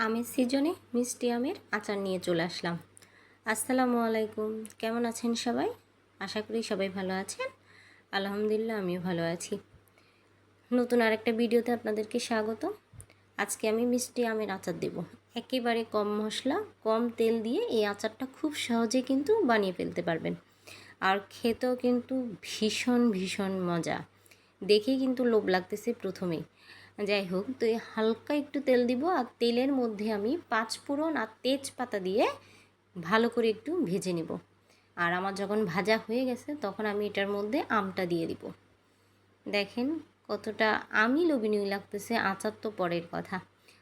আমের সিজনে মিষ্টি আমের আচার নিয়ে চলে আসলাম। আসসালামু আলাইকুম, কেমন আছেন সবাই? আশা করি সবাই ভালো আছেন। আলহামদুলিল্লাহ আমিও ভালো আছি। নতুন আরেকটা ভিডিওতে আপনাদেরকে স্বাগত। আজকে আমি মিষ্টি আমের আচার দেব। একেবারে কম মশলা কম তেল দিয়ে এই আচারটা খুব সহজে কিন্তু বানিয়ে ফেলতে পারবেন। আর খেতেও কিন্তু ভীষণ ভীষণ মজা। দেখেই কিন্তু লোভ লাগতেছে প্রথমেই। যাই হোক, তো এই হালকা একটু তেল দিব, আর তেলের মধ্যে আমি পাঁচফোড়ন আর তেজপাতা দিয়ে ভালো করে একটু ভেজে নেব। আর আমার যখন ভাজা হয়ে গেছে তখন আমি এটার মধ্যে আমটা দিয়ে দিব। দেখেন কতটা আমি লোভনীয় লাগতেছে, আচার তো পরের কথা।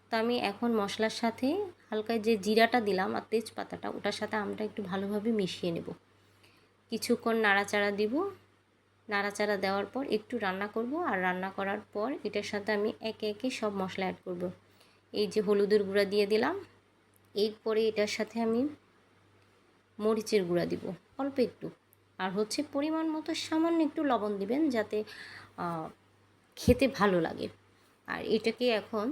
তো আমি এখন মশলার সাথে হালকা যে জিরাটা দিলাম আর তেজপাতাটা, ওটার সাথে আমটা একটু ভালোভাবে মিশিয়ে নেব। কিছুক্ষণ নাড়াচাড়া দিব। নাড়াচাড়া দেওয়ার পর একটু রান্না করব, আর রান্না করার পর এটার সাথে আমি একে একে সব মশলা অ্যাড করব। এই যে হলুদের গুঁড়া দিয়ে দিলাম, এরপরে এটার সাথে আমি মরিচের গুঁড়া দিব অল্প একটু, আর হচ্ছে পরিমাণ মতো সামান্য একটু লবণ দিবেন যাতে খেতে ভালো লাগে। আর এটাকে এখন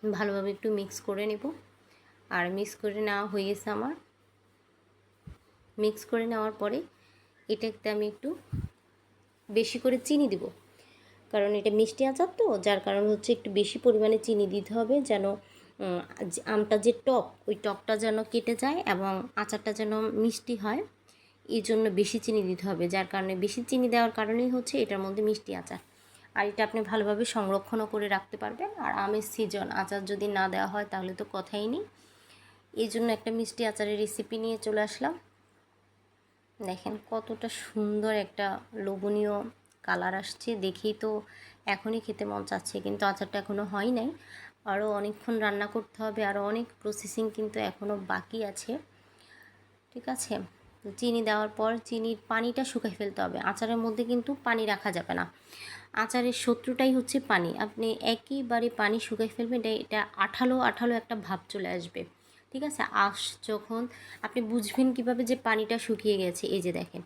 ভালোভাবে একটু মিক্স করে নেব। আর মিক্স করে নেওয়া হয়ে গেছে আমার। মিক্স করে নেওয়ার পরে এটাতে আমি একটু বেশি করে চিনি দিব, কারণ এটা মিষ্টি আচার তো, যার কারণ হচ্ছে একটু বেশি পরিমাণে চিনি দিতে হবে, যেন আমটা যে টক, ওই টকটা যেন কেটে যায় এবং আচারটা যেন মিষ্টি হয়। এই জন্য বেশি চিনি দিতে হবে, যার কারণে বেশি চিনি দেওয়ার কারণেই হচ্ছে এটার মধ্যে মিষ্টি আচার। আর এটা আপনি ভালোভাবে সংরক্ষণও করে রাখতে পারবেন। আর আমের সিজন, আচার যদি না দেওয়া হয় তাহলে তো কথাই নেই। এই জন্য একটা মিষ্টি আচারের রেসিপি নিয়ে চলে আসলাম। দেখেন কতটা সুন্দর একটা লোভনীয় কালার আসছে, দেখেই তো এখনই খেতে মন চাচ্ছে, কিন্তু আচারটা এখনও হয় নাই। আরও অনেকক্ষণ রান্না করতে হবে, আরও অনেক প্রসেসিং কিন্তু এখনও বাকি আছে। ঠিক আছে, চিনি দেওয়ার পর চিনির পানিটা শুকাই ফেলতে হবে। আচারের মধ্যে কিন্তু পানি রাখা যাবে না, আচারের শত্রুটাই হচ্ছে পানি। আপনি একইবারে পানি শুকাই ফেলবেন, এটা আঠালো আঠালো একটা ভাব চলে আসবে। ঠিক আছে, যখন আপনি বুঝবেন কিভাবে যে পানিটা শুকিয়ে গেছে, এই যে দেখেন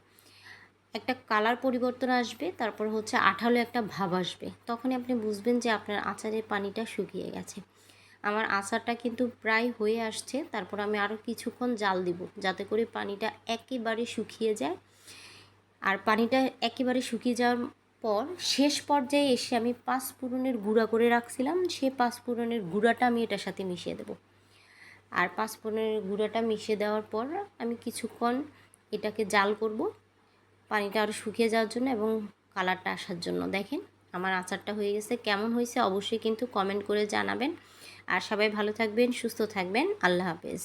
একটা কালার পরিবর্তন আসবে, তারপর হচ্ছে আঠালো একটা ভাব আসবে, তখনই আপনি বুঝবেন যে আপনার আচারের পানিটা শুকিয়ে গেছে। আমার আচারটা কিন্তু প্রায় হয়ে আসছে। তারপর আমি আরও কিছুক্ষণ জাল দিব যাতে করে পানিটা একেবারে শুকিয়ে যায়। আর পানিটা একেবারে শুকিয়ে যাওয়ার পর শেষ পর্যায়ে এসে আমি পাঁচফোড়নের গুঁড়া করে রাখছিলাম, সেই পাঁচফোড়নের গুঁড়াটা আমি এটার সাথে মিশিয়ে দেবো। আর পাঁচফোড়নের গুঁড়াটা মিশিয়ে দেওয়ার পর আমি কিছুক্ষণ এটাকে জাল করব, পানিটা আরও শুকিয়ে যাওয়ার জন্য এবং কালারটা আসার জন্য। দেখেন আমার আচারটা হয়ে গেছে। কেমন হয়েছে অবশ্যই কিন্তু কমেন্ট করে জানাবেন। আর সবাই ভালো থাকবেন, সুস্থ থাকবেন। আল্লাহ হাফেজ।